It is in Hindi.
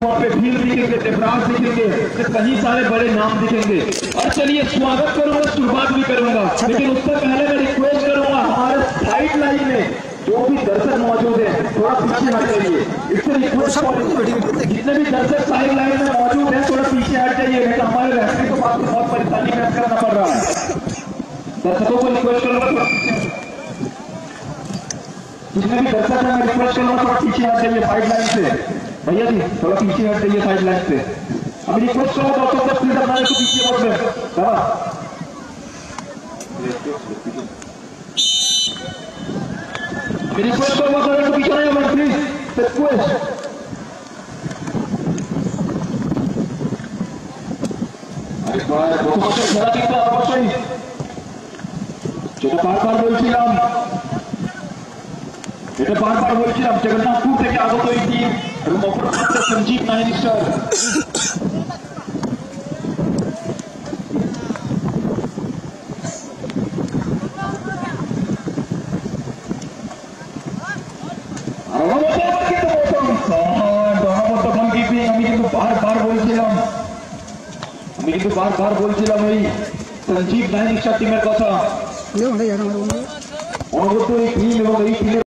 वहाँ पे भीड़ दिखेंगे, देवराज दिखेंगे, तो कहीं सारे बड़े नाम दिखेंगे। और चलिए स्वागत करूंगा, शुरुआत भी करूंगा, लेकिन उससे पहले मैं रिक्वेस्ट करूंगा हमारे साइड लाइन में जो भी दर्शक मौजूद है थोड़ा पीछे हट जाइए। इससे रिक्वेस्ट, जितने भी दर्शक साइड लाइन में मौजूद है थोड़ा पीछे हट जाइए, नहीं तो हमारे रेफरी को बात बहुत परेशानी महसूस करना पड़ रहा है। दर्शकों को रिक्वेस्ट करूंगा, जितने भी दर्शक है मैं रिक्वेस्ट करूंगा थोड़ा पीछे हट जाइए साइड लाइन से। भैया जी थोड़ा पीछे हट जाइए साइड लाइन से। अभी रिक्वेस्ट करो दोस्तों से प्लीज हमारे को पीछे मत में रिक्वेस्ट करूंगा थोड़ा पीछे नहीं हमारे प्लीज रिक्वेस्ट। अरे খেলা কিন্তু অবশ্যই যেটা বারবার বলছিলাম জগন্নাথপুর থেকে আগত এই টিম এবং অপরপক্ষে সঞ্জীব নাহিনী স্যার। আমি কিন্তু বারবার বলছিলাম এই সঞ্জীব নাহিনী স্যার টিমের কথা। অনবদ্য এই টিম এবং এই টিমের